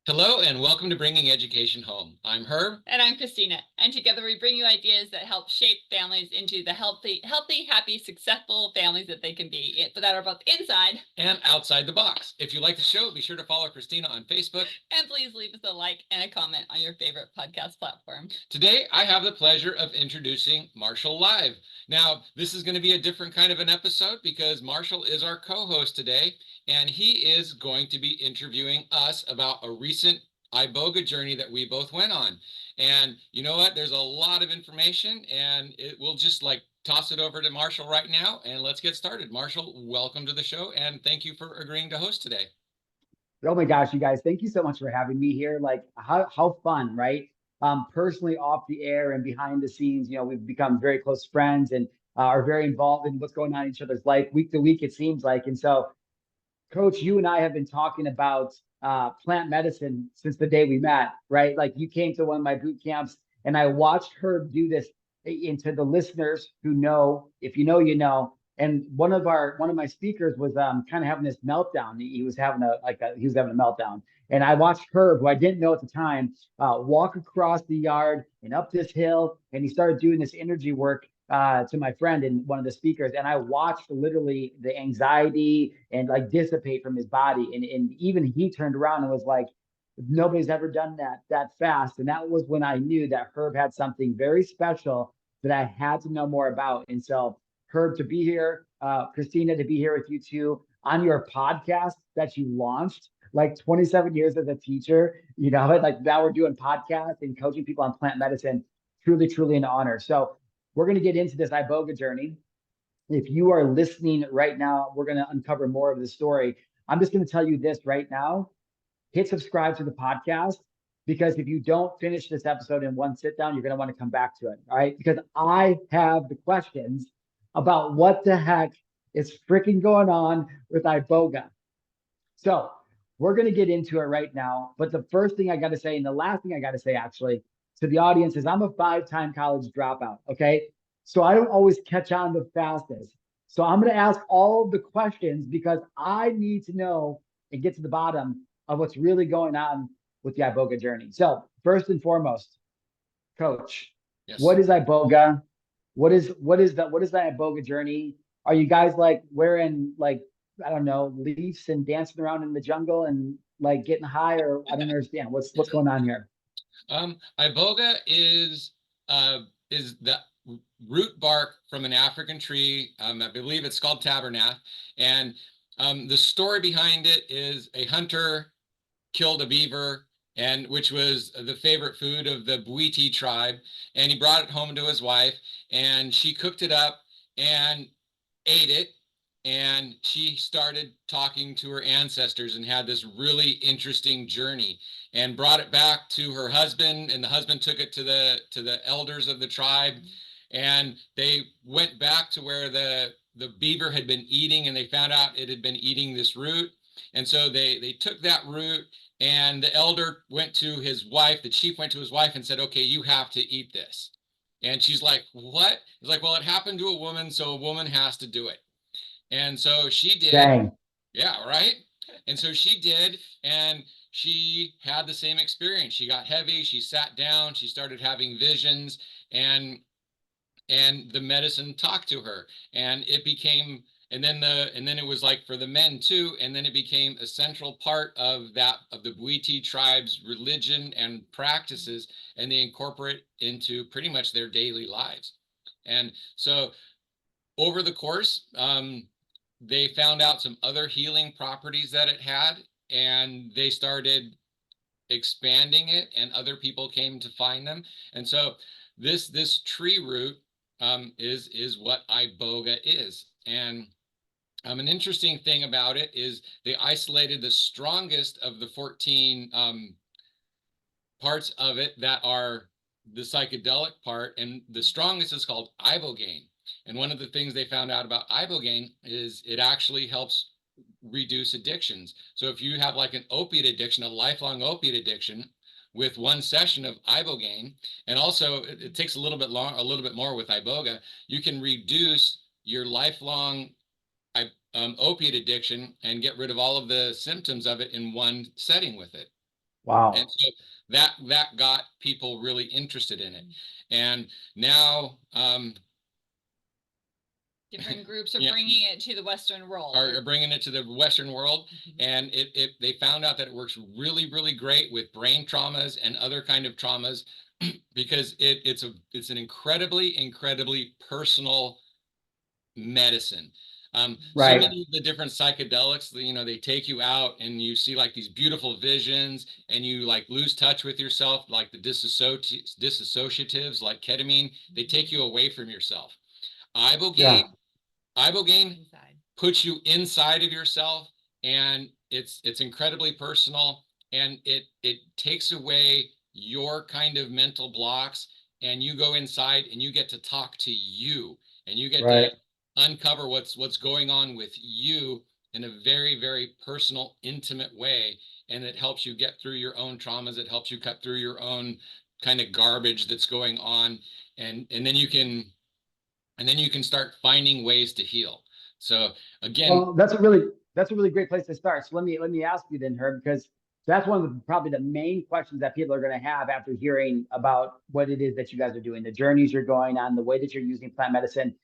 Hello and welcome to Bringing Education Home. I'm Herb. And I'm Kristina. And together we bring you ideas that help shape families into the healthy, happy, successful families that they can be, but that are both inside and outside the box. If you like the show, be sure to follow Kristina on Facebook. And please leave us a like and a comment on your favorite podcast platform. Today, I have the pleasure of introducing Marshall live. Now, this is going to be a different kind of an episode because Marshall is our co-host today, and he is going to be interviewing us about a recent Iboga journey that we both went on. And you know what? There's a lot of information, and we'll just toss it over to Marshall right now, and let's get started. Marshall, welcome to the show, and thank you for agreeing to host today. Oh my gosh, you guys, thank you so much for having me here. Like how fun, right? Personally off the air and behind the scenes, we've become very close friends and are very involved in what's going on in each other's life week to week, it seems like. And so, Coach, you and I have been talking about plant medicine since the day we met, right? Like you came to one of my boot camps and I watched her do this into the listeners who know, if you know, you know. And one of my speakers was kind of having this meltdown. He was having he was having a meltdown. And I watched Herb, who I didn't know at the time, walk across the yard and up this hill, and he started doing this energy work to my friend and one of the speakers, and I watched literally the anxiety and like dissipate from his body. And even he turned around and was like, nobody's ever done that fast. And that was when I knew that Herb had something very special that I had to know more about. And so, Herb, to be here, Kristina, to be here with you two on your podcast that you launched like 27 years as a teacher, like now we're doing podcasts and coaching people on plant medicine. Truly, truly an honor. So we're going to get into this Iboga journey. If you are listening right now, we're going to uncover more of the story. I'm just going to tell you this right now. Hit subscribe to the podcast because if you don't finish this episode in one sit down, you're going to want to come back to it. All right. Because I have the questions about what the heck is freaking going on with Iboga. So we're going to get into it right now. But the first thing I got to say, and the last thing I got to say actually to the audience is I'm a 5-time college dropout. Okay. So I don't always catch on the fastest. So I'm going to ask all of the questions because I need to know and get to the bottom of what's really going on with the Iboga journey. So first and foremost, Coach, Yes. What is Iboga? What is the Iboga journey? Are you guys like wearing like I don't know leaves and dancing around in the jungle and like getting high, or I don't understand what's going on here? Iboga is the root bark from an African tree. I believe it's called tabernath, and the story behind it is a hunter killed a beaver, and which was the favorite food of the Bwiti tribe, and he brought it home to his wife, and she cooked it up and ate it, and she started talking to her ancestors and had this really interesting journey and brought it back to her husband, and the husband took it to the elders of the tribe, and they went back to where the beaver had been eating, and they found out it had been eating this root. And so they took that root, and the elder went to his wife, the chief went to his wife and said, okay, you have to eat this. And she's like, what? He's like, well, it happened to a woman, so a woman has to do it. And so she did. Dang. Yeah, right. And so she did, and she had the same experience. She got heavy, she sat down, she started having visions, and the medicine talked to her, and it became, and then it was like for the men too, and then it became a central part of the Bwiti tribe's religion and practices, and they incorporate into pretty much their daily lives. And so over the course, they found out some other healing properties that it had, and they started expanding it, and other people came to find them. And so this tree root is what Iboga is. And an interesting thing about it is they isolated the strongest of the 14 parts of it that are the psychedelic part, and the strongest is called ibogaine. And one of the things they found out about ibogaine is it actually helps reduce addictions. So if you have like an opiate addiction, a lifelong opiate addiction, with one session of ibogaine, and also it takes a little bit more with iboga, you can reduce your lifelong opiate addiction and get rid of all of the symptoms of it in one setting with it. Wow. And so that got people really interested in it. And now different groups are yeah, bringing it to the Western world. Are bringing it to the Western world, and they found out that it works really, really great with brain traumas and other kind of traumas because it's an incredibly personal medicine. So Right. many of the different psychedelics, they take you out and you see like these beautiful visions and you like lose touch with yourself, like the dissociatives like ketamine, they take you away from yourself. Yeah. Ibogaine Inside. puts you inside of yourself, and it's incredibly personal, and it takes away your kind of mental blocks, and you go inside and you get to talk to you, and you get to Right. uncover what's going on with you in a very personal, intimate way, and it helps you get through your own traumas. It helps you cut through your own kind of garbage that's going on, and then you can start finding ways to heal. So again, Well, that's a really great place to start. So let me ask you then, Herb, because that's one of the probably the main questions that people are going to have after hearing about what it is that you guys are doing, the journeys you're going on, the way that you're using plant medicine.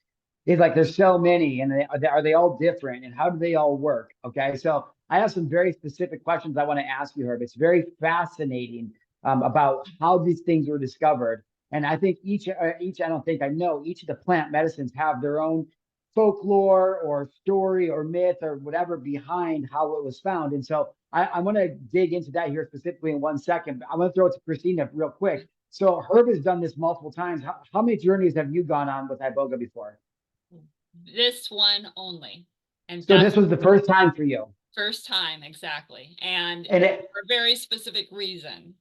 Is like there's so many, and are they all different, and how do they all work? Okay, so I have some very specific questions I want to ask you, Herb. It's very fascinating about how these things were discovered, and I think each I don't think I know each of the plant medicines have their own folklore or story or myth or whatever behind how it was found. And so I want to dig into that here specifically in 1 second. I'm going to throw it to Kristina real quick. So Herb has done this multiple times. How many journeys have you gone on with Iboga before? This one only. And So that's this was the first time for you. first time, exactly. And And it, for a very specific reason.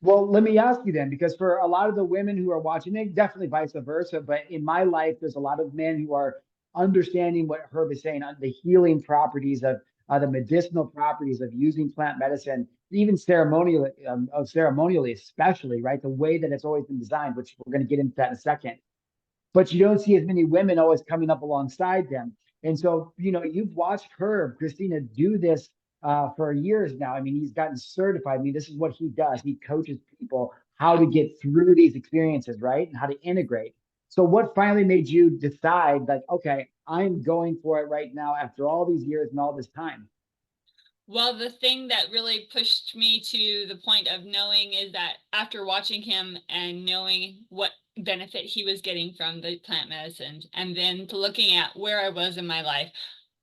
well, let me ask you then, because for a lot of the women who are watching it, definitely vice versa. But in my life, there's a lot of men who are understanding what Herb is saying on the healing properties the medicinal properties of using plant medicine, even ceremonially, especially, right? The way that it's always been designed, which we're going to get into that in a second. But you don't see as many women always coming up alongside them. And so, you've watched Herb, Kristina, do this for years now. I mean, he's gotten certified. I mean, this is what he does. He coaches people how to get through these experiences, right? And how to integrate. So, what finally made you decide, like, okay, I'm going for it right now after all these years and all this time? Well, the thing that really pushed me to the point of knowing is that after watching him and knowing what benefit he was getting from the plant medicines, and then to looking at where I was in my life,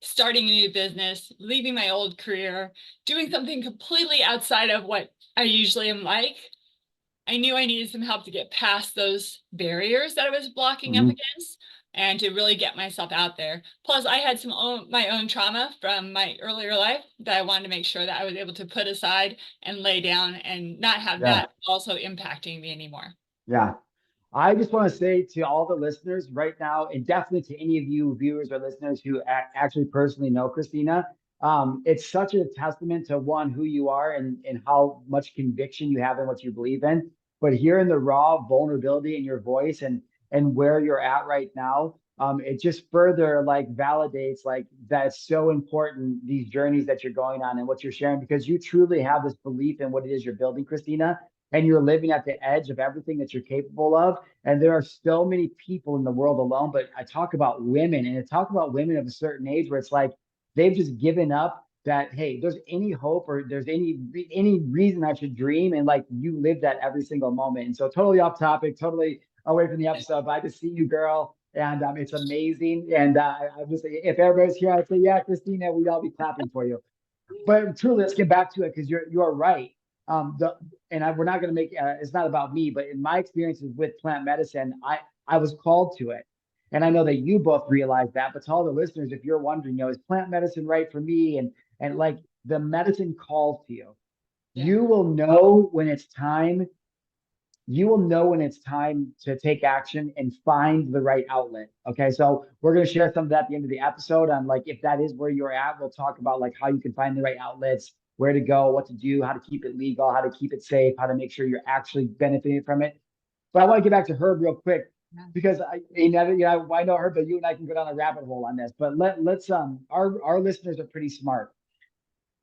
starting a new business, leaving my old career, doing something completely outside of what I usually am like, I knew I needed some help to get past those barriers that I was blocking up Mhm. against and to really get myself out there. Plus, I had my own trauma from my earlier life that I wanted to make sure that I was able to put aside and lay down and not have Yeah. that also impacting me anymore. Yeah. I just want to say to all the listeners right now, and definitely to any of you viewers or listeners who actually personally know Kristina, it's such a testament to one, who you are and how much conviction you have in what you believe in. But hearing the raw vulnerability in your voice and where you're at right now, it just further like validates like that's so important, these journeys that you're going on and what you're sharing, because you truly have this belief in what it is you're building, Kristina, and you're living at the edge of everything that you're capable of. And there are so many people in the world alone. But I talk about women, and I talk about women of a certain age where it's like they've just given up that, hey, there's any hope or there's any reason I should dream. And like you live that every single moment. And so totally off topic, totally away from the episode. But I just see you, girl. And it's amazing. And I'm just, if everybody's here, I'd say, yeah, Kristina, we'd all be clapping for you. But truly, let's get back to it because you're right. We're not going to make it's not about me, but in my experiences with plant medicine, I was called to it, and I know that you both realize that. But to all the listeners, if you're wondering, is plant medicine right for me? And like the medicine calls to you, Yeah. you will know when it's time you will know when it's time to take action and find the right outlet. Okay. So we're going to share some of that at the end of the episode on like, if that is where you're at, we'll talk about like how you can find the right outlets, where to go, what to do, how to keep it legal, how to keep it safe, how to make sure you're actually benefiting from it. But I want to get back to Herb real quick because I know Herb, but you and I can go down a rabbit hole on this, but let's, our listeners are pretty smart.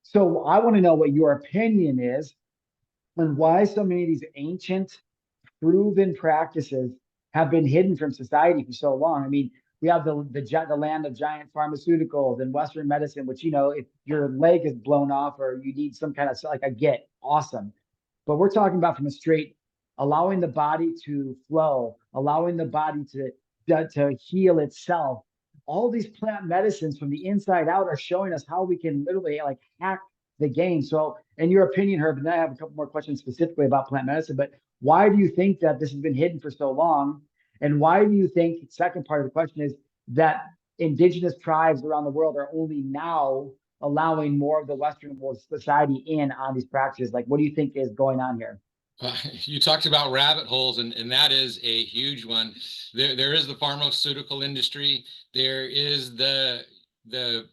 So I want to know what your opinion is and why so many of these ancient proven practices have been hidden from society for so long. I mean, we have the land of giant pharmaceuticals and Western medicine, which, you know, if your leg is blown off or you need some kind of, like, I get awesome, but we're talking about from a straight allowing the body to flow, allowing the body to heal itself. All these plant medicines from the inside out are showing us how we can literally like hack the game. So, in your opinion, Herb, and then I have a couple more questions specifically about plant medicine, but why do you think that this has been hidden for so long? And why do you think, second part of the question is that indigenous tribes around the world are only now allowing more of the Western world society in on these practices? Like, what do you think is going on here? You talked about rabbit holes, and that is a huge one. There is the pharmaceutical industry. There is the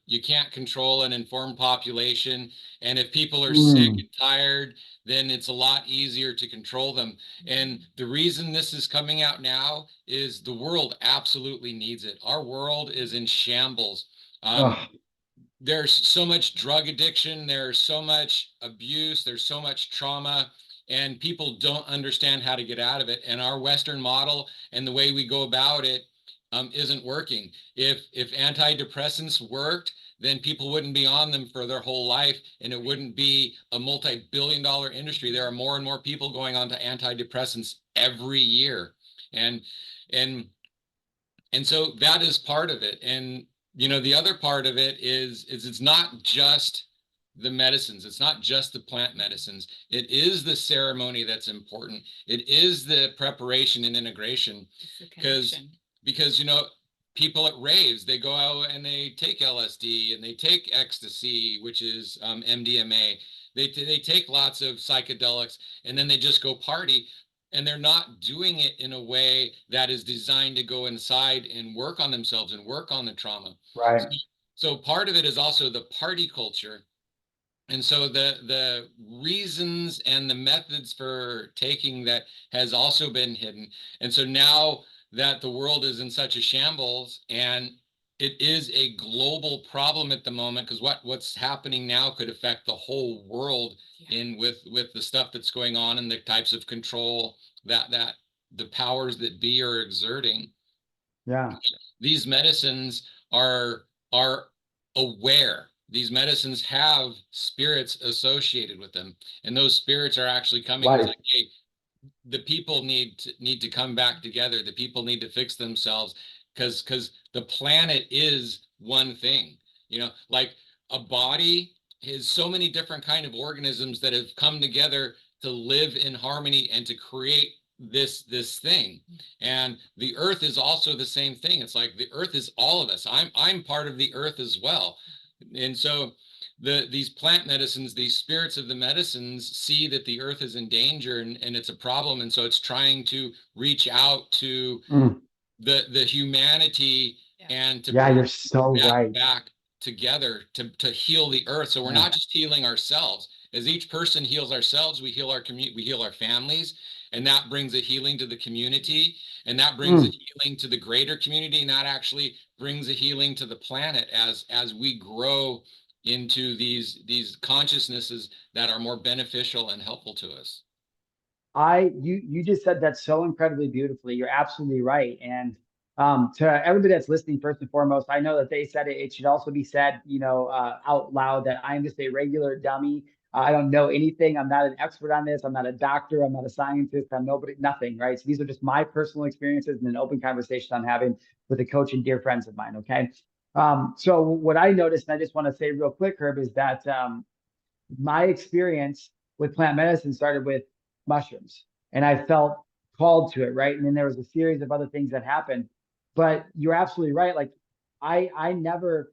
you can't control an informed population, and if people are sick Mm. and tired, then it's a lot easier to control them. And the reason this is coming out now is the world absolutely needs it. Our world is in shambles. Ugh, There's so much drug addiction, there's so much abuse, there's so much trauma, and people don't understand how to get out of it. And our Western model and the way we go about it isn't working. If antidepressants worked, then people wouldn't be on them for their whole life, and it wouldn't be a multi-billion-dollar industry. There are more and more people going on to antidepressants every year, and and and so that is part of it. And the other part of it is it's not just the medicines, it's not just the plant medicines, it is the ceremony that's important, it is the preparation and integration. because because people at raves, they go out and they take LSD and they take ecstasy, which is MDMA. They take lots of psychedelics, and then they just go party, and they're not doing it in a way that is designed to go inside and work on themselves and work on the trauma. right. So part of it is also the party culture. And so the reasons and the methods for taking that has also been hidden. And so now that the world is in such a shambles, and it is a global problem at the moment, because what's happening now could affect the whole world, in with the stuff that's going on and the types of control that the powers that be are exerting. Yeah. These medicines are aware. These medicines have spirits associated with them, and those spirits are actually coming and Life. saying, hey, the people need to come back together. The people need to fix themselves, because the planet is one thing. Like a body is so many different kind of organisms that have come together to live in harmony and to create this thing. And the earth is also the same thing. It's like the earth is all of us. I'm part of the earth as well. And so these plant medicines, these spirits of the medicines, see that the earth is in danger, and it's a problem, and so it's trying to reach out to Mm. the humanity, and to Yeah, bring you're so that right. back together to heal the earth. So we're Yeah. not just healing ourselves. As each person heals ourselves, we heal our community, we heal our families, and that brings a healing to the community, and that brings a Mm. healing to the greater community, and that actually brings a healing to the planet as we grow into these consciousnesses that are more beneficial and helpful to us. You just said that so incredibly beautifully. You're absolutely right. And to everybody that's listening, first and foremost, I know that they said it. It should also be said, out loud, that I'm just a regular dummy. I don't know anything. I'm not an expert on this. I'm not a doctor. I'm not a scientist. I'm nobody, nothing. Right. So these are just my personal experiences and an open conversation I'm having with a coach and dear friends of mine. Okay. So what I noticed, and I just want to say real quick, Herb, is that my experience with plant medicine started with mushrooms, and I felt called to it, right? And then there was a series of other things that happened. But you're absolutely right. Like I never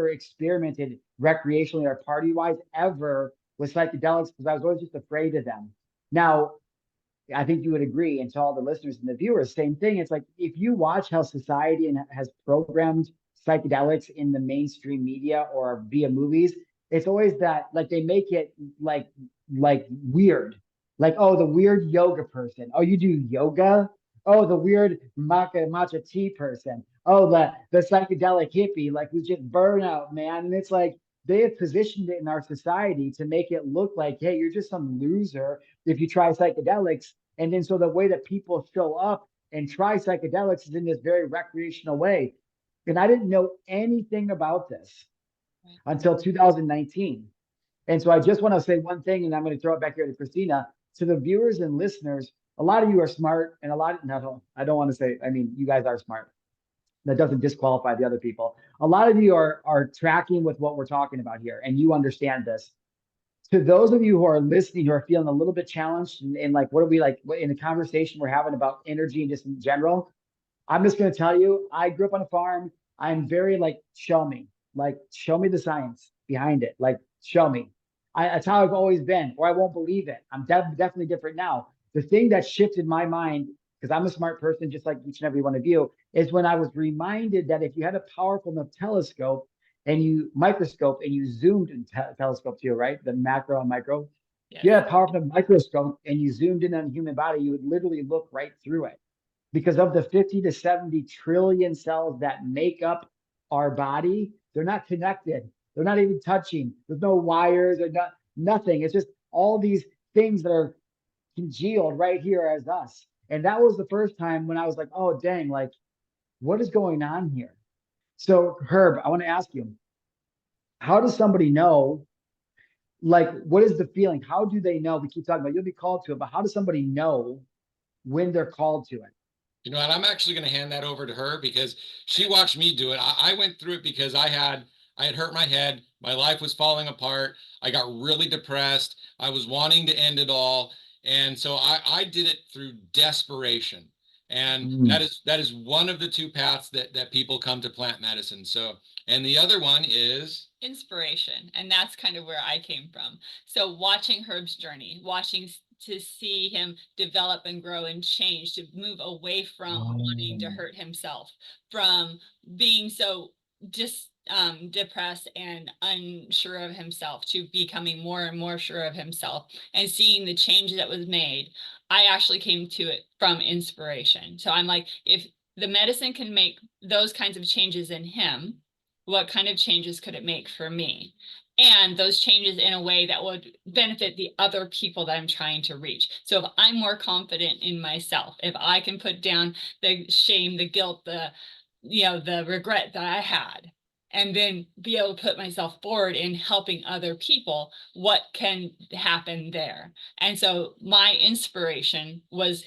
experimented recreationally or party wise ever with psychedelics because I was always just afraid of them. Now, I think you would agree, and to all the listeners and the viewers, same thing. It's like if you watch how society has programmed psychedelics in the mainstream media or via movies, it's always that like they make it like weird. Like, oh, the weird yoga person. Oh, you do yoga? Oh, the weird matcha tea person. Oh, the psychedelic hippie, like who's just burnout, man. And it's like they have positioned it in our society to make it look like, hey, you're just some loser if you try psychedelics. And then so the way that people show up and try psychedelics is in this very recreational way. And I didn't know anything about this until 2019. And so I just want to say one thing, and I'm going to throw it back here to Kristina. To the viewers and listeners, a lot of you are smart, and a lot, no, I don't want to say, I mean, you guys are smart. That doesn't disqualify the other people. A lot of you are tracking with what we're talking about here, and you understand this. To those of you who are listening, who are feeling a little bit challenged, and like, what are we like in the conversation we're having about energy and just in general? I'm just going to tell you, I grew up on a farm. I'm very like, show me the science behind it. Like, show me. That's how I've always been, or I won't believe it. I'm definitely different now. The thing that shifted my mind, because I'm a smart person, just like each and every one of you, is when I was reminded that if you had a powerful enough telescope and you microscope and you zoomed in telescope too, right? The macro and micro. If you Yes. had a powerful microscope and you zoomed in on the human body, you would literally look right through it because of the 50 to 70 trillion cells that make up our body. They're not connected. They're not even touching. There's no wires or nothing. It's just all these things that are congealed right here as us. And that was the first time when I was like, oh, dang, like, what is going on here? So, Herb, I want to ask you, how does somebody know? Like, what is the feeling? How do they know? We keep talking about you'll be called to it, but how does somebody know when they're called to it? You know, and I'm actually going to hand that over to her because she watched me do it. I went through it because I had hurt my head. My life was falling apart. I got really depressed. I was wanting to end it all. And so I did it through desperation. And Mm, that is one of the two paths that people come to plant medicine. So, and the other one is Inspiration. And that's kind of where I came from. So watching Herb's journey, watching to see him develop and grow and change, to move away from wanting to oh, hurt himself, from being so just depressed and unsure of himself, to becoming more and more sure of himself, and seeing the change that was made. I actually came to it from inspiration. So I'm like, if the medicine can make those kinds of changes in him, what kind of changes could it make for me? And those changes in a way that would benefit the other people that I'm trying to reach. So if I'm more confident in myself, if I can put down the shame, the guilt, the regret that I had, and then be able to put myself forward in helping other people, what can happen there? And so my inspiration was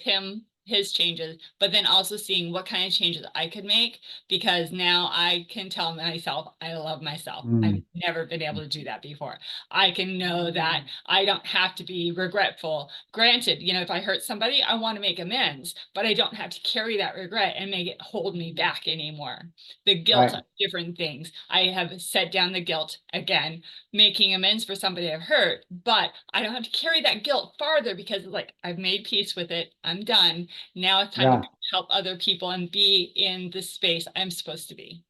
his changes, but then also seeing what kind of changes I could make, because now I can tell myself I love myself. I've mm, never been able to do that before. I can know that I don't have to be regretful. Granted, if I hurt somebody, I want to make amends, but I don't have to carry that regret and make it hold me back anymore. The guilt right. of different things. I have set down the guilt again, making amends for somebody I've hurt, but I don't have to carry that guilt farther because like I've made peace with it. I'm done. Now it's time to Yeah. help other people and be in the space I'm supposed to be.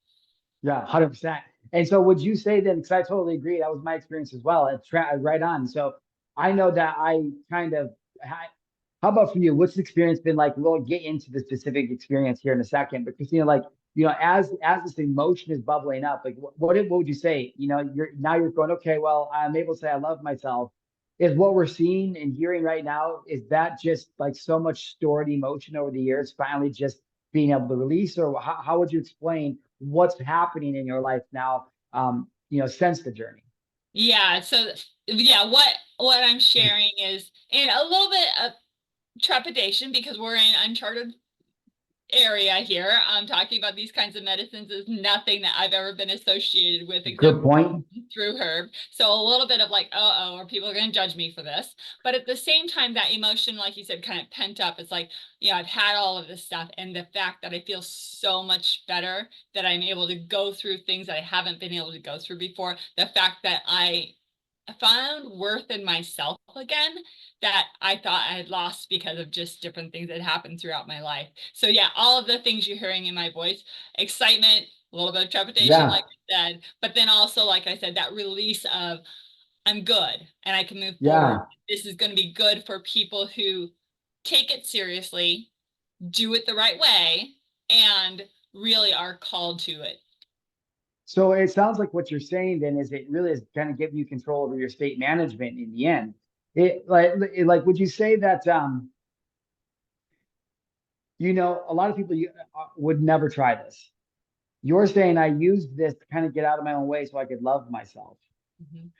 Yeah, 100%. And so would you say then, because I totally agree, that was my experience as well. It's right on. So I know that I kind of, how about for you? What's the experience been like? We'll get into the specific experience here in a second, but Christina, like, as this emotion is bubbling up, like what would you say? You're going, okay, well, I'm able to say I love myself. Is what we're seeing and hearing right now, is that just like so much stored emotion over the years finally just being able to release, or how would you explain what's happening in your life now, since the journey? Yeah. So yeah, what I'm sharing is in a little bit of trepidation because we're in uncharted area here. I'm talking about these kinds of medicines is nothing that I've ever been associated with except Good point. through Herb. So a little bit of like, oh, are people going to judge me for this? But at the same time, that emotion, like you said, kind of pent up. It's like, I've had all of this stuff. And the fact that I feel so much better, that I'm able to go through things that I haven't been able to go through before. The fact that I found worth in myself again that I thought I had lost because of just different things that happened throughout my life. So yeah, all of the things you're hearing in my voice, excitement, a little bit of trepidation, Yeah, like I said, but then also, like I said, that release of I'm good and I can move forward. yeah. This is going to be good for people who take it seriously, do it the right way, and really are called to it. So it sounds like what you're saying then is it really is kind of giving you control over your state management in the end. Would you say that a lot of people would never try this. You're saying I used this to kind of get out of my own way so I could love myself. Mhm.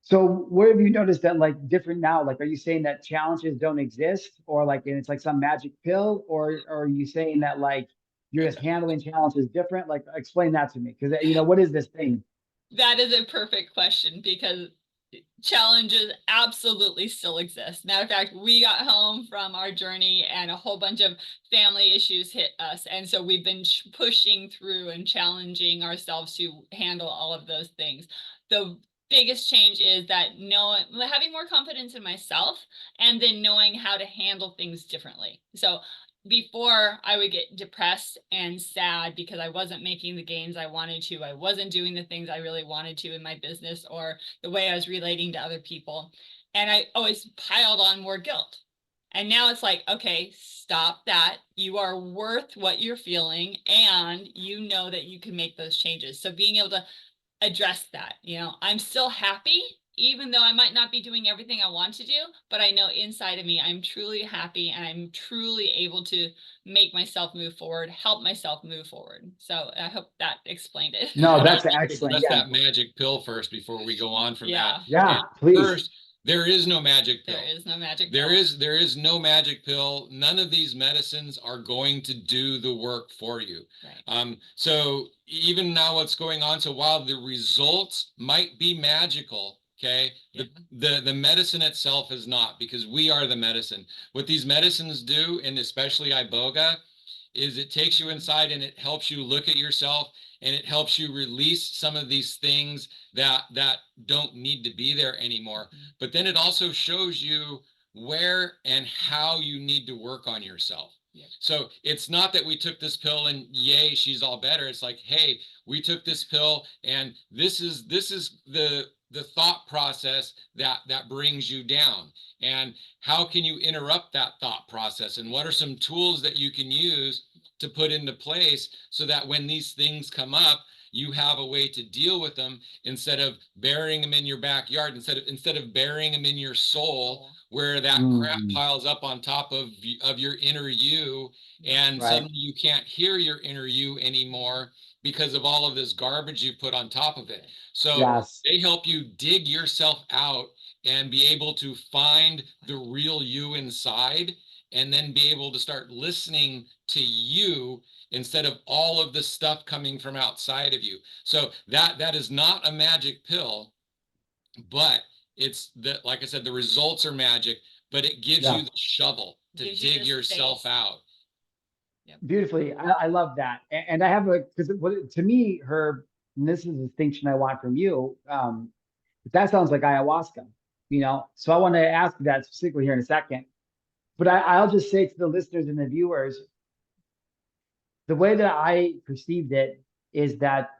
So where have you noticed that like different now? Like, are you saying that challenges don't exist, or like and it's like some magic pill, or are you saying that like you're just handling challenges different? Like, explain that to me, because what is this thing? That is a perfect question because challenges absolutely still exist. Matter of fact, we got home from our journey and a whole bunch of family issues hit us. And so we've been pushing through and challenging ourselves to handle all of those things. The biggest change is that having more confidence in myself and then knowing how to handle things differently. So before I would get depressed and sad because I wasn't making the gains I wanted to. I wasn't doing the things I really wanted to in my business or the way I was relating to other people. And I always piled on more guilt. And now it's like, okay, stop that. You are worth what you're feeling and you know that you can make those changes. So being able to address that, I'm still happy even though I might not be doing everything I want to do, but I know inside of me, I'm truly happy and I'm truly able to make myself move forward, help myself move forward. So I hope that explained it. No, And I that's want to excellent. address Yeah, that magic pill first before we go on from that. Yeah, yeah, And please. first, there is no magic pill. there is no magic There pill. is no magic pill. None of these medicines are going to do the work for you. Right. So even now what's going on, so while the results might be magical, okay, Yeah. the medicine itself is not, because we are the medicine. What these medicines do, and especially Iboga, is it takes you inside and it helps you look at yourself and it helps you release some of these things that don't need to be there anymore. But then it also shows you where and how you need to work on yourself. Yep. So it's not that we took this pill and yay, she's all better. It's like, hey, we took this pill and this is the thought process that brings you down. And how can you interrupt that thought process? And what are some tools that you can use to put into place so that when these things come up, you have a way to deal with them instead of burying them in your backyard, instead of burying them in your soul, where that crap Mm, piles up on top of your inner you, and right. suddenly you can't hear your inner you anymore because of all of this garbage you put on top of it. So Yes. they help you dig yourself out and be able to find the real you inside, and then be able to start listening to you instead of all of the stuff coming from outside of you. So that is not a magic pill, but it's like I said, the results are magic, but it gives Yeah. you the shovel to dig yourself out. Yep. Beautifully. I love that. And I have because to me, Herb, and this is a distinction I want from you. That sounds like ayahuasca. So I want to ask you that specifically here in a second. But I'll just say to the listeners and the viewers, the way that I perceived it is that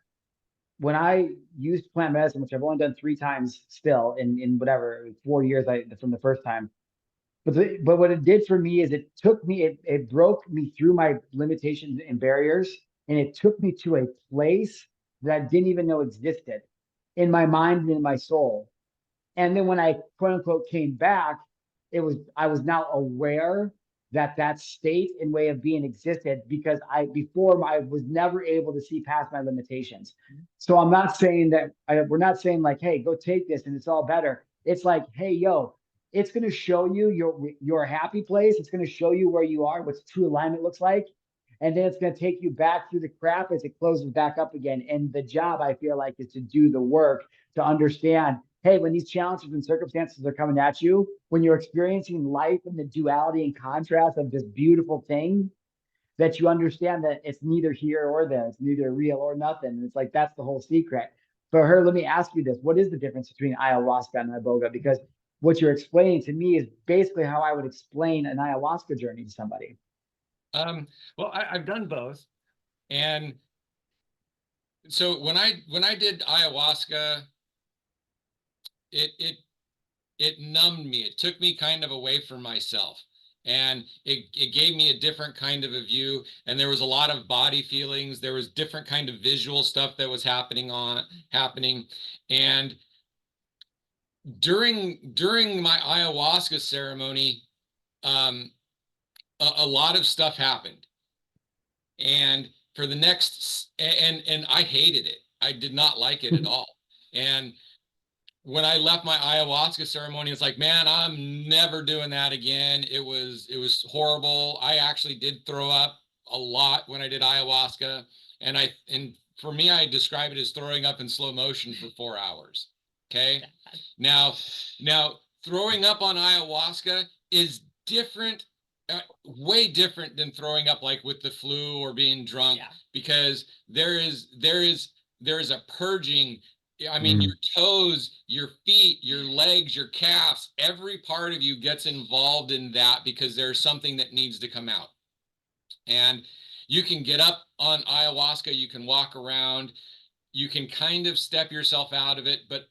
when I used plant medicine, which I've only done 3 times still in whatever 4 years from the first time, but what it did for me is it broke me through my limitations and barriers, and it took me to a place that I didn't even know existed in my mind and in my soul. And then when I quote unquote came back, I was now aware that that state and way of being existed because I was never able to see past my limitations. So I'm not saying that we're not saying like, hey, go take this and it's all better. It's like, hey, yo, it's going to show you your happy place. It's going to show you where you are, what true alignment looks like. And then it's going to take you back through the crap as it closes back up again. And the job I feel like is to do the work to understand, hey, when these challenges and circumstances are coming at you, when you're experiencing life and the duality and contrast of this beautiful thing, that you understand that it's neither here or there. It's neither real or nothing. And it's like, that's the whole secret. For her, let me ask you this. What is the difference between ayahuasca and iboga? Because what you're explaining to me is basically how I would explain an ayahuasca journey to somebody. Well, I've done both. And so when I did ayahuasca, it numbed me. It took me kind of away from myself. and it gave me a different kind of a view. And there was a lot of body feelings. There was different kind of visual stuff that was happening. And during my ayahuasca ceremony, a lot of stuff happened. And for the next, and I hated it. I did not like it at all. And when I left my ayahuasca ceremony, it's like, man, I'm never doing that again. It was horrible. I actually did throw up a lot when I did ayahuasca. And for me, I describe it as throwing up in slow motion for 4 hours. Okay. Now throwing up on ayahuasca is different, way different than throwing up like with the flu or being drunk, because there is a purging. I mean, your toes, your feet, your legs, your calves, every part of you gets involved in that because there's something that needs to come out. And you can get up on ayahuasca, you can walk around, you can kind of step yourself out of it, but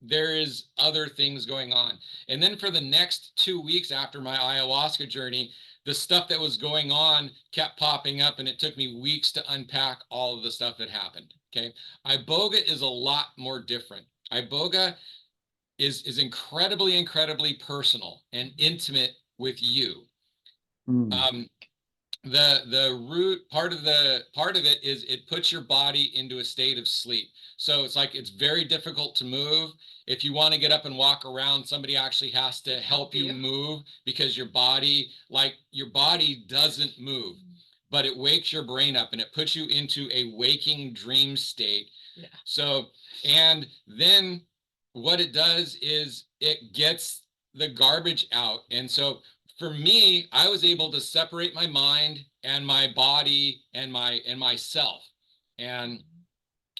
there is other things going on. And then for the next 2 weeks after my ayahuasca journey, the stuff that was going on kept popping up, and it took me weeks to unpack all of the stuff that happened. Okay. Iboga is a lot more different. Iboga is incredibly personal and intimate with you. The root part of it is it puts your body into a state of sleep. So it's like, it's very difficult to move. If you want to get up and walk around, somebody actually has to help you move, because your body doesn't move, but it wakes your brain up and it puts you into a waking dream state. So, and then what it does is it gets the garbage out. And so for me, I was able to separate my mind and my body and myself. And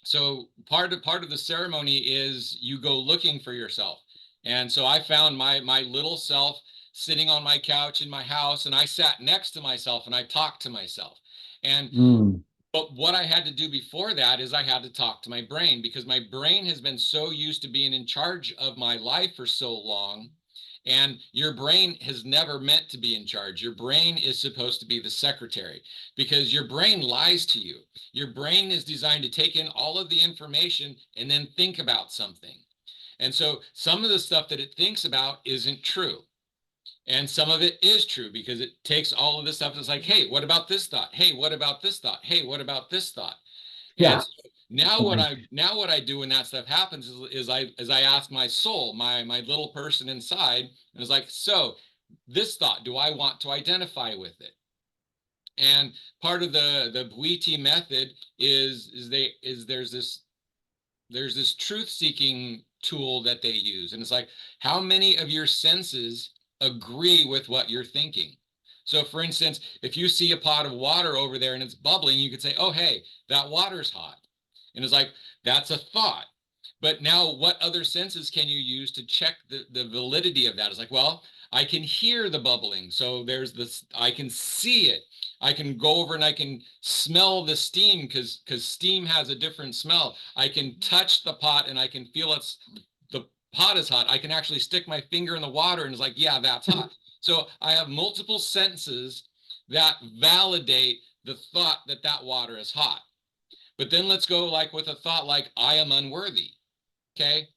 so part of the ceremony is you go looking for yourself. And so I found my little self sitting on my couch in my house, and I sat next to myself and I talked to myself. And but what I had to do before that is I had to talk to my brain, because my brain has been so used to being in charge of my life for so long. And your brain has never meant to be in charge. Your brain is supposed to be the secretary, because your brain lies to you. Your brain is designed to take in all of the information and then think about something. And so some of the stuff that it thinks about isn't true. And some of it is true, because it takes all of this stuff. It's like, hey, what about this thought? Hey, what about this thought? Hey, what about this thought? And so now what I do when that stuff happens is I ask my soul, my little person inside, and it's like, so this thought, do I want to identify with it? And part of the Bwiti method is there's this truth-seeking tool that they use. And it's like, how many of your senses agree with what you're thinking? So for instance, if you see a pot of water over there and it's bubbling, you could say, oh, hey, that water's hot. And it's like, that's a thought. But now what other senses can you use to check the validity of that? It's like, well, I can hear the bubbling. So there's this, I can see it. I can go over and I can smell the steam, because steam has a different smell. I can touch the pot and I can feel the pot is hot. I can actually stick my finger in the water and it's like, yeah, that's hot. So I have multiple senses that validate the thought that water is hot. But then let's go like with a thought like, I am unworthy. Okay.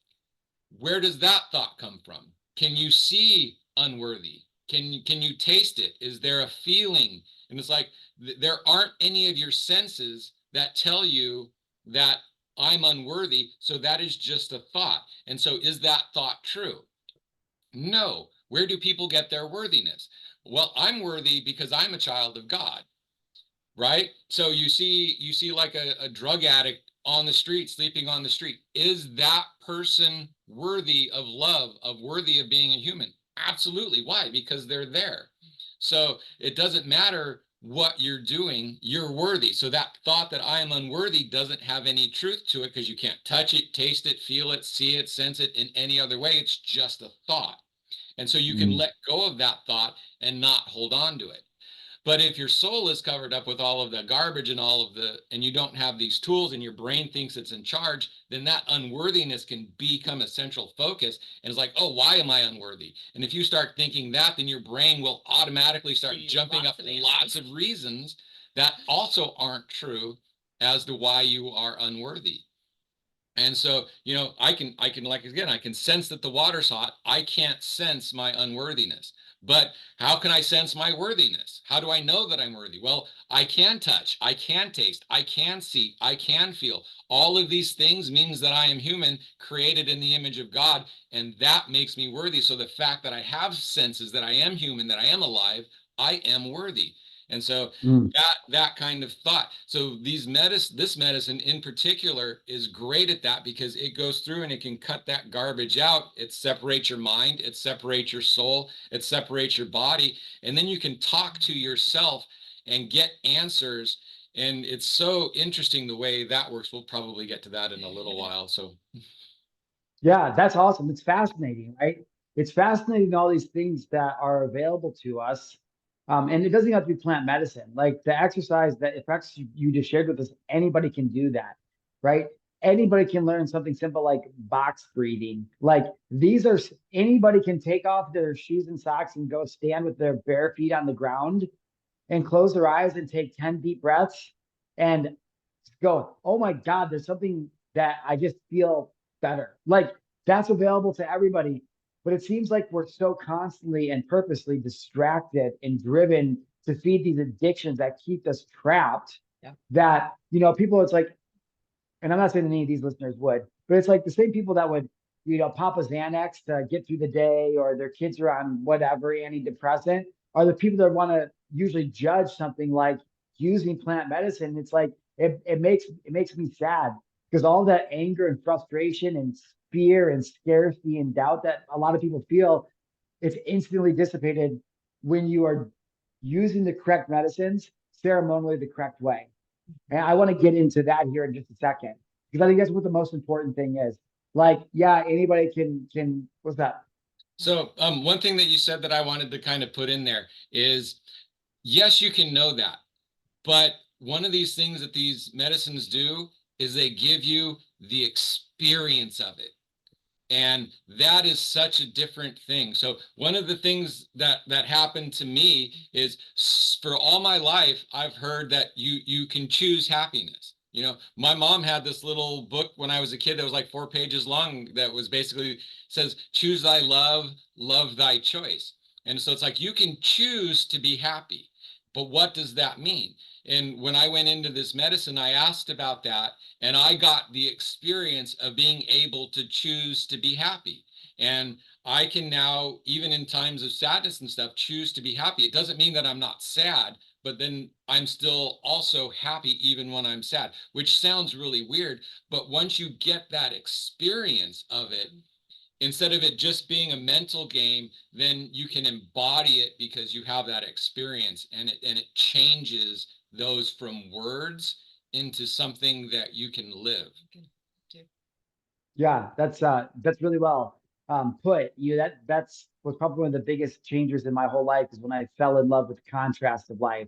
Where does that thought come from? Can you see unworthy? Can you taste it? Is there a feeling? And it's like, there aren't any of your senses that tell you that I'm unworthy. So that is just a thought. And so is that thought true? No. Where do people get their worthiness? Well, I'm worthy because I'm a child of God, right? So you see like a drug addict on the street, sleeping on the street. Is that person worthy of love, worthy of being a human? Absolutely. Why? Because they're there. So it doesn't matter what you're doing, you're worthy. So that thought that I am unworthy doesn't have any truth to it, because you can't touch it, taste it, feel it, see it, sense it in any other way. It's just a thought. And so you can let go of that thought and not hold on to it. But if your soul is covered up with all of the garbage and and you don't have these tools and your brain thinks it's in charge, then that unworthiness can become a central focus. And it's like, oh, why am I unworthy? And if you start thinking that, then your brain will automatically start jumping up lots of reasons that also aren't true as to why you are unworthy. And so, I can like, again, I can sense that the water's hot. I can't sense my unworthiness. But how can I sense my worthiness? How do I know that I'm worthy? Well, I can touch, I can taste, I can see, I can feel. All of these things means that I am human, created in the image of God, and that makes me worthy. So the fact that I have senses, that I am human, that I am alive, I am worthy. And so that kind of thought. So this medicine in particular is great at that, because it goes through and it can cut that garbage out. It separates your mind, it separates your soul, it separates your body, and then you can talk to yourself and get answers. And it's so interesting the way that works. We'll probably get to that in a little while. So Yeah, that's awesome. It's fascinating, right? It's fascinating all these things that are available to us. And it doesn't have to be plant medicine. Like the exercise that effects you just shared with us, anybody can do that, right? Anybody can learn something simple like box breathing. Like these are, anybody can take off their shoes and socks and go stand with their bare feet on the ground and close their eyes and take 10 deep breaths and go, oh my God, there's something that I just feel better. Like that's available to everybody. But it seems like we're so constantly and purposely distracted and driven to feed these addictions that keep us trapped. Yeah. That, people, it's like, and I'm not saying that any of these listeners would, but it's like the same people that would, pop a Xanax to get through the day, or their kids are on whatever antidepressant, are the people that want to usually judge something like using plant medicine. It's like it makes me sad, because all that anger and frustration and fear and scarcity and doubt that a lot of people feel, it's instantly dissipated when you are using the correct medicines ceremonially the correct way. And I want to get into that here in just a second, because I think that's what the most important thing is. Like, yeah, anybody can. What's that? So one thing that you said that I wanted to kind of put in there is, yes, you can know that. But one of these things that these medicines do is they give you the experience of it. And that is such a different thing. So one of the things that happened to me is, for all my life, I've heard that you can choose happiness. My mom had this little book when I was a kid that was like 4 pages long, that was basically says, choose thy love, love thy choice. And so it's like, you can choose to be happy. But what does that mean? And when I went into this medicine, I asked about that, and I got the experience of being able to choose to be happy. And I can now, even in times of sadness and stuff, choose to be happy. It doesn't mean that I'm not sad, but then I'm still also happy even when I'm sad, which sounds really weird. But once you get that experience of it, instead of it just being a mental game, then you can embody it because you have that experience, and it changes those from words into something that you can live. Yeah, that's really well put. That's was probably one of the biggest changes in my whole life, is when I fell in love with the contrast of life.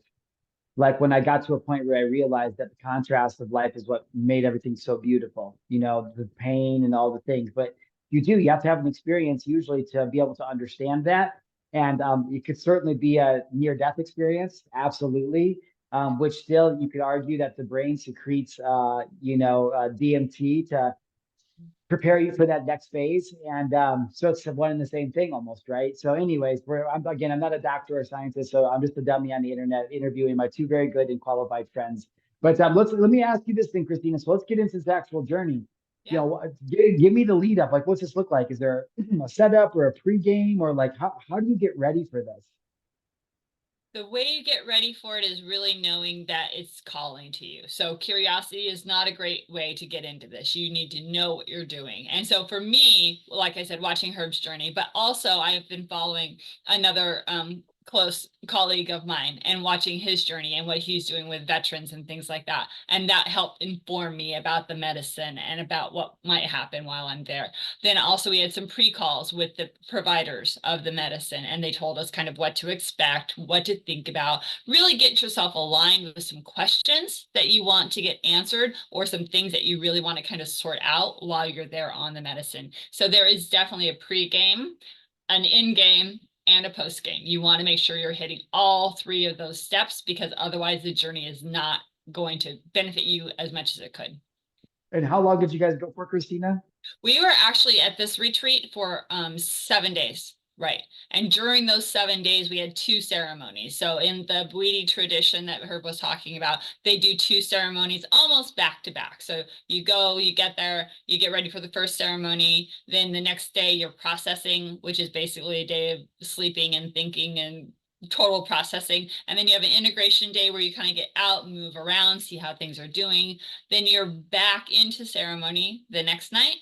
Like when I got to a point where I realized that the contrast of life is what made everything so beautiful, the pain and all the things. But you have to have an experience usually to be able to understand that. And it could certainly be a near death experience, absolutely. Which still you could argue that the brain secretes, DMT to prepare you for that next phase. And so it's one and the same thing almost, right? So anyways, I'm not a doctor or scientist, so I'm just a dummy on the internet interviewing my two very good and qualified friends. But let me ask you this thing, Kristina. So let's get into this actual journey. Yeah. Give me the lead up. Like, what's this look like? Is there a setup or a pregame, or like how do you get ready for this? The way you get ready for it is really knowing that it's calling to you. So curiosity is not a great way to get into this. You need to know what you're doing. And so for me, like I said, watching Herb's journey, but also I've been following another close colleague of mine and watching his journey and what he's doing with veterans and things like that. And that helped inform me about the medicine and about what might happen while I'm there. Then also we had some pre-calls with the providers of the medicine, and they told us kind of what to expect, what to think about. Really get yourself aligned with some questions that you want to get answered, or some things that you really want to kind of sort out while you're there on the medicine. So there is definitely a pre-game, an in-game, and a post game. You want to make sure you're hitting all three of those steps, because otherwise the journey is not going to benefit you as much as it could. And how long did you guys go for, Kristina? We were actually at this retreat for 7 days. Right. And during those 7 days, we had 2 ceremonies. So in the Bwiti tradition that Herb was talking about, they do 2 ceremonies almost back to back. So you go, you get there, you get ready for the first ceremony. Then the next day you're processing, which is basically a day of sleeping and thinking and total processing. And then you have an integration day where you kind of get out, move around, see how things are doing. Then you're back into ceremony the next night.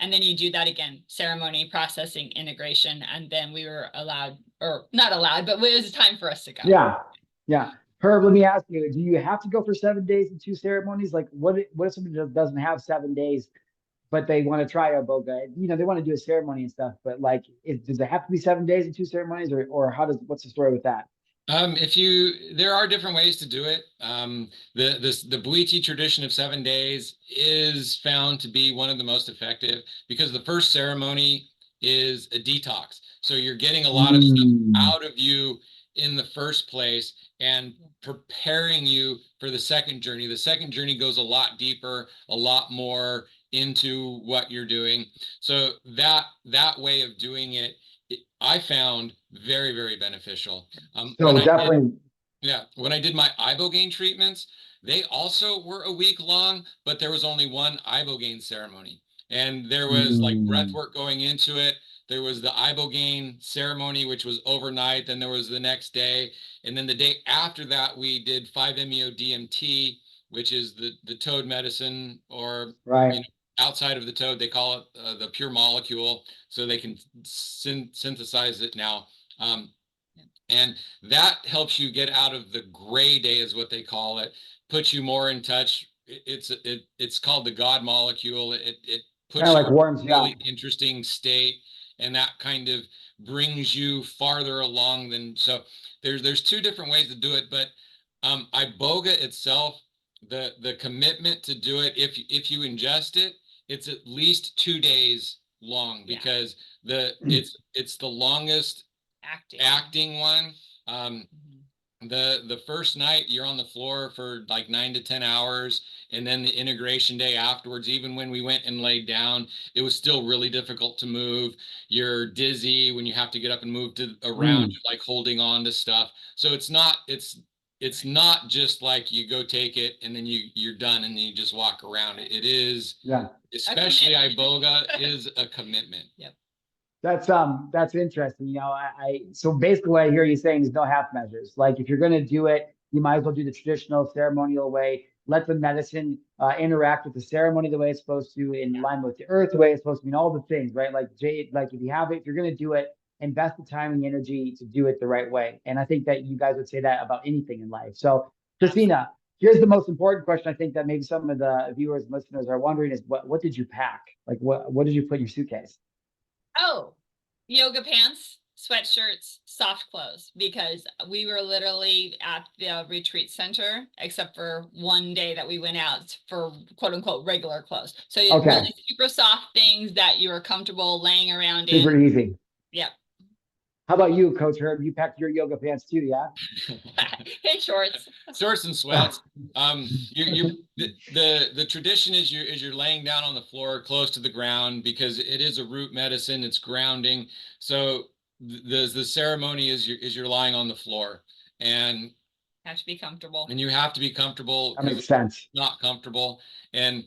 And then you do that again, ceremony, processing, integration. And then we were allowed, or not allowed, but it was time for us to go. Yeah. Yeah. Herb, let me ask you, do you have to go for 7 days and 2 ceremonies? Like what if somebody doesn't have 7 days, but they want to try Iboga? You know, they want to do a ceremony and stuff, but like, does it have to be 7 days and 2 ceremonies, or what's the story with that? There are different ways to do it. The Bwiti tradition of 7 days is found to be one of the most effective, because the first ceremony is a detox. So you're getting a lot of stuff out of you in the first place and preparing you for the second journey. The second journey goes a lot deeper, a lot more into what you're doing. So that way of doing it, I found very, very beneficial. So definitely. When I did my Ibogaine treatments, they also were a week long, but there was only one Ibogaine ceremony. And there was like breath work going into it. There was the Ibogaine ceremony, which was overnight. Then there was the next day. And then the day after that, we did 5-MeO DMT, which is the toad medicine, or right. You know, outside of the toad, they call it the pure molecule, so they can synthesize it now. And that helps you get out of the gray day, is what they call it, puts you more in touch. It's called the God molecule. It puts Kind of like you worms, in a really interesting state, and that kind of brings you farther along than, so there's 2 different ways to do it. But Iboga itself, the commitment to do it, if you ingest it, it's at least 2 days long, because it's the longest acting one. The first night you're on the floor for like 9 to 10 hours, and then the integration day afterwards, even when we went and laid down, it was still really difficult to move. You're dizzy when you have to get up and move around, like holding on to stuff. So it's not just like you go take it and then you're done and then you just walk around. It is, especially Iboga, is a commitment. Yep. That's interesting. You know, so basically what I hear you saying is no half measures. Like if you're going to do it, you might as well do the traditional ceremonial way. Let the medicine interact with the ceremony the way it's supposed to, in line with the earth the way it's supposed to, all the things, right? Like if you're going to do it, invest the time and the energy to do it the right way. And I think that you guys would say that about anything in life. So, Kristina, here's the most important question. I think that maybe some of the viewers and listeners are wondering is what did you pack? Like what did you put in your suitcase? Oh, yoga pants, sweatshirts, soft clothes, because we were literally at the retreat center, except for one day that we went out for quote unquote regular clothes. So really super soft things that you are comfortable laying around in. Super easy. Yep. How about you, Coach Herb? You packed your yoga pants too, yeah? Hey, shorts. Shorts and sweats. The tradition is you're laying down on the floor close to the ground, because it is a root medicine. It's grounding. So the ceremony is you're lying on the floor, and have to be comfortable. And you have to be comfortable. That makes sense. Not comfortable, and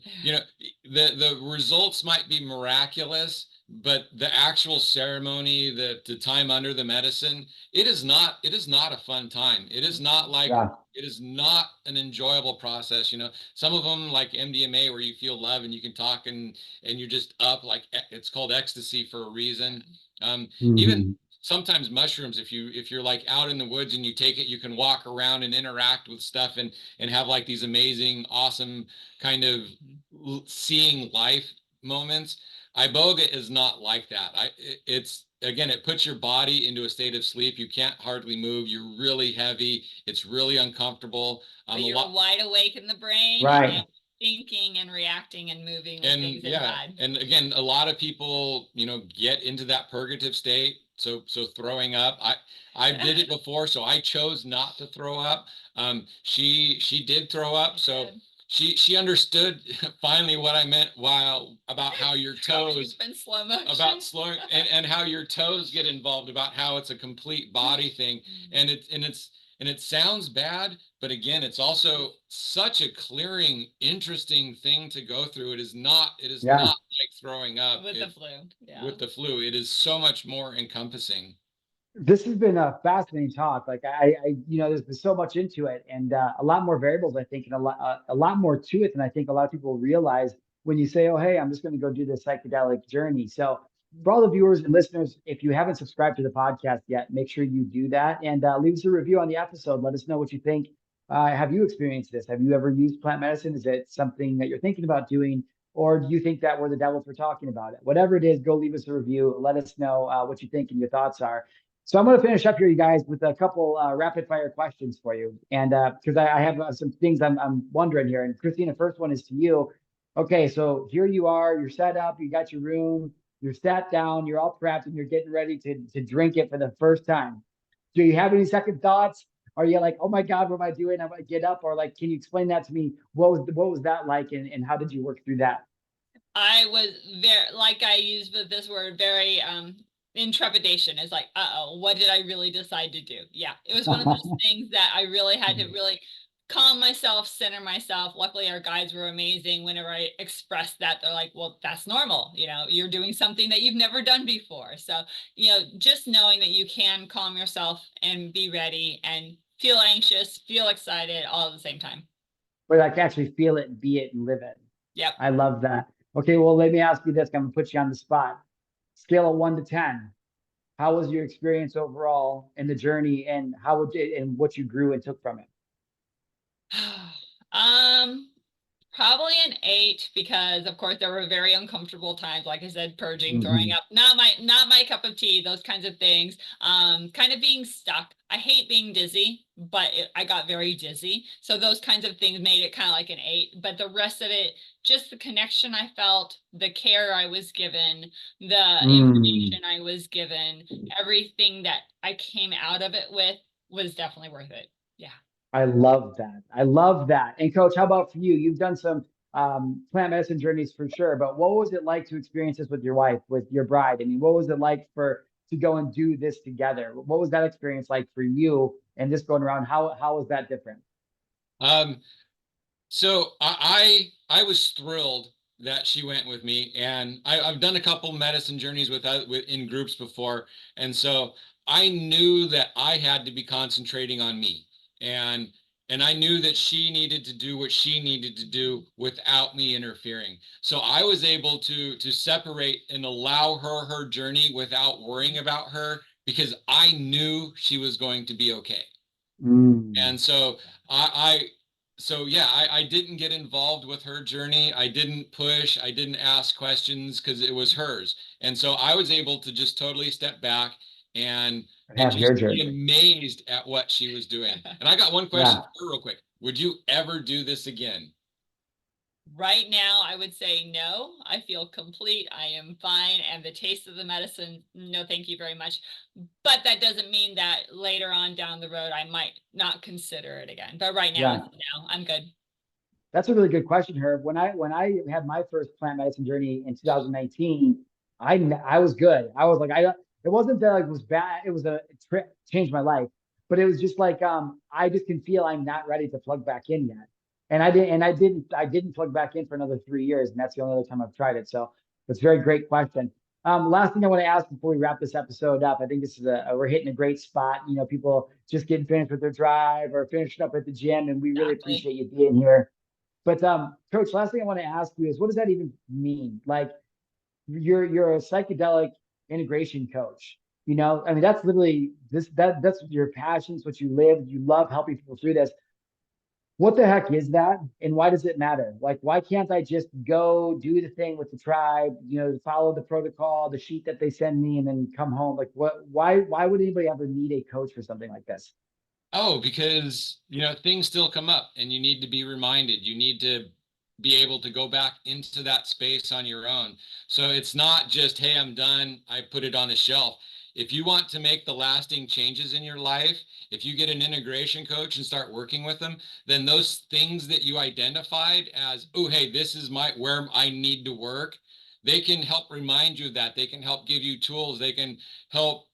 the results might be miraculous, but the actual ceremony, the time under the medicine, it is not a fun time. It is not like, it is not an enjoyable process. Some of them, like MDMA, where you feel love and you can talk and you're just up, like it's called ecstasy for a reason. Even sometimes mushrooms, if you're like out in the woods and you take it, you can walk around and interact with stuff and have like these amazing, awesome kind of seeing life moments. Iboga is not like that. It's again, it puts your body into a state of sleep. You can't hardly move. You're really heavy. It's really uncomfortable. But you're wide awake in the brain, Right. and thinking and reacting and moving with And things yeah, inside. and again, a lot of people, get into that purgative state. So throwing up, I did it before, so I chose not to throw up. She did throw up, so Good. she understood finally what I meant about how your toes In slow motion. about slowing and how your toes get involved, about how it's a complete body thing, and it sounds bad, but again, it's also such a clearing, interesting thing to go through. It is not Yeah. like throwing up with the flu. Yeah. with the flu. It is so much more encompassing. This has been a fascinating talk. Like there's been so much into it, and a lot more variables, I think, and a lot more to it than I think a lot of people realize when you say, "Oh, hey, I'm just going to go do this psychedelic journey." So, for all the viewers and listeners, if you haven't subscribed to the podcast yet, make sure you do that and leave us a review on the episode. Let us know what you think. Have you experienced this? Have you ever used plant medicine? Is it something that you're thinking about doing? Or do you think that we're the devil for talking about it? Whatever it is, go leave us a review. Let us know what you think and your thoughts are. So I'm going to finish up here, you guys, with a couple rapid fire questions for you. And because I have some things I'm wondering here. And Kristina, first one is to you. Okay, so here you are, you're set up, you got your room, you're sat down, you're all prepped, and you're getting ready to drink it for the first time. Do you have any second thoughts? Are you like, oh my God, what am I doing? I'm gonna get up, or like, can you explain that to me? What was that like, and how did you work through that? I was very, like I used this word, very in trepidation. It's like, uh-oh, what did I really decide to do? Yeah, it was one of those things that I really had to really calm myself, center myself. Luckily, our guides were amazing. Whenever I expressed that, they're like, well, that's normal. You're doing something that you've never done before. So, just knowing that you can calm yourself and be ready and feel anxious, feel excited all at the same time. Or like actually feel it, be it, and live it. Yep. I love that. Okay, well, let me ask you this. I'm gonna put you on the spot. Scale of 1 to 10. How was your experience overall in the journey, and how would you, and what you grew and took from it? Um, Probably an 8 because of course there were very uncomfortable times, like I said, purging, throwing up, not my cup of tea, those kinds of things. Kind of being stuck. I hate being dizzy, but I got very dizzy. So those kinds of things made it kind of like an 8, but the rest of it, just the connection I felt, the care I was given, the information I was given, everything that I came out of it with was definitely worth it. Yeah. I love that. I love that. And coach, how about for you? You've done some plant medicine journeys for sure, but what was it like to experience this with your wife, with your bride? I mean, what was it like to go and do this together? What was that experience like for you and just going around? How was that different? Um, so I was thrilled that she went with me, and I've done a couple medicine journeys with in groups before, and so I knew that I had to be concentrating on me, and I knew that she needed to do what she needed to do without me interfering. So I was able to separate and allow her journey without worrying about her because I knew she was going to be okay. And so I so yeah, I didn't get involved with her journey. I didn't push, I didn't ask questions because it was hers. And so I was able to just totally step back and Have just your be journey. amazed at what she was doing. And I got one question Yeah. for her real quick. Would you ever do this again? Right now, I would say no. I feel complete. I am fine. And the taste of the medicine, no, thank you very much. But that doesn't mean that later on down the road, I might not consider it again. But right now, Yeah. no, I'm good. That's a really good question, Herb. When I had my first plant medicine journey in 2019, I was good. I was like it wasn't that it was bad. It was a trip changed my life, but it was just like I just can feel I'm not ready to plug back in yet. And I didn't plug back in for another 3 years, and that's the only other time I've tried it. So it's a very great question. Last thing I want to ask before we wrap this episode up, I think this is we're hitting a great spot. People just getting finished with their drive or finishing up at the gym, and we really Exactly. appreciate you being here. But coach, last thing I want to ask you is what does that even mean? Like you're a psychedelic integration coach. You know, I mean, that's literally that's your passion. It's what you live. You love helping people through this. What the heck is that? And why does it matter? Like, why can't I just go do the thing with the tribe, you know, follow the protocol, the sheet that they send me, and then come home? Like, why would anybody ever need a coach for something like this? Oh, because, things still come up and you need to be reminded. You need to be able to go back into that space on your own. So it's not just, hey, I'm done, I put it on a shelf. If you want to make the lasting changes in your life, if you get an integration coach and start working with them, then those things that you identified as, oh, hey, this is where I need to work, they can help remind you of that. They can help give you tools. They can help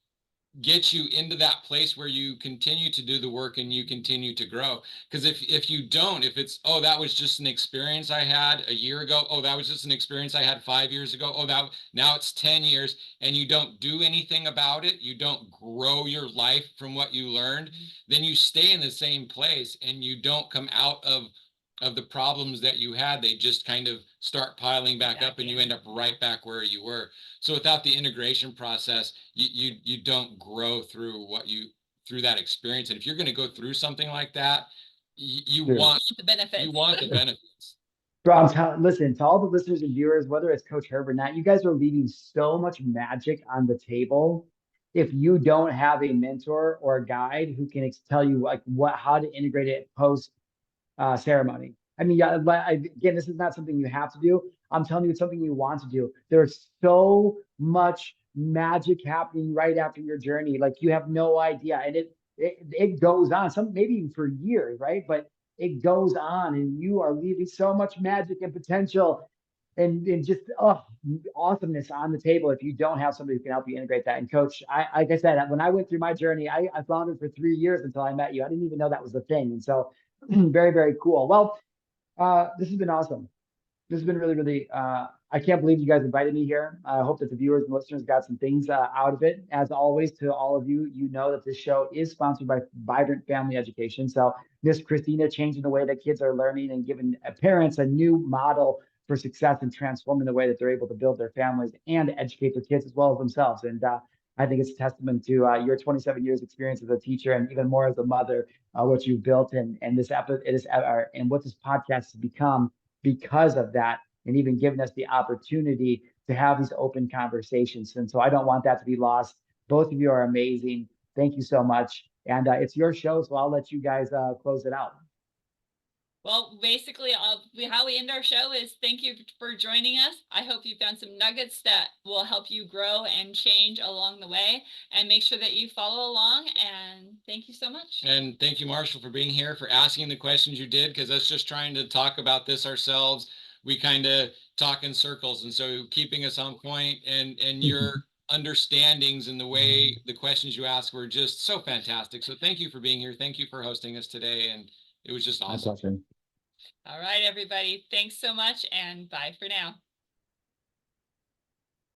get you into that place where you continue to do the work and you continue to grow. Because if you don't, if it's, oh, that was just an experience I had a year ago, oh, that was just an experience I had 5 years ago, oh, that now it's 10 years, and you don't do anything about it, you don't grow your life from what you learned, then you stay in the same place and you don't come out of the problems that you had. They just kind of start piling back up and you end up right back where you were. So without the integration process, you don't grow through that experience. And if you're going to go through something like that, you Sure. want The benefits. you want the benefits. Bro, listen, to all the listeners and viewers, whether it's Coach Herb or not, you guys are leaving so much magic on the table. If you don't have a mentor or a guide who can tell you like how to integrate it post ceremony. I mean, yeah, again, this is not something you have to do. I'm telling you, it's something you want to do. There's so much magic happening right after your journey. Like you have no idea. And it goes on, some maybe even for years, right? But it goes on and you are leaving so much magic and potential and just awesomeness on the table if you don't have somebody who can help you integrate that. And coach, like I said, when I went through my journey, I floundered for 3 years until I met you. I didn't even know that was a thing. And so very, very cool. Well, this has been awesome. This has been really, really, I can't believe you guys invited me here. I hope that the viewers and listeners got some things out of it. As always, to all of you, you know that this show is sponsored by Vibrant Family Education. So Miss Kristina changing the way that kids are learning and giving parents a new model for success and transforming the way that they're able to build their families and educate their kids as well as themselves. And I think it's a testament to your 27 years experience as a teacher and even more as a mother, what you've built and this and what this podcast has become because of that, and even giving us the opportunity to have these open conversations. And so I don't want that to be lost. Both of you are amazing. Thank you so much. And it's your show, so I'll let you guys close it out. Well, basically, how we end our show is thank you for joining us. I hope you found some nuggets that will help you grow and change along the way. And make sure that you follow along. And thank you so much. And thank you, Marshall, for being here, for asking the questions you did, because us just trying to talk about this ourselves, we kind of talk in circles. And so keeping us on point and your understandings and the way the questions you asked were just so fantastic. So thank you for being here. Thank you for hosting us today. And it was just awesome. My pleasure. All right, everybody. Thanks so much, and bye for now.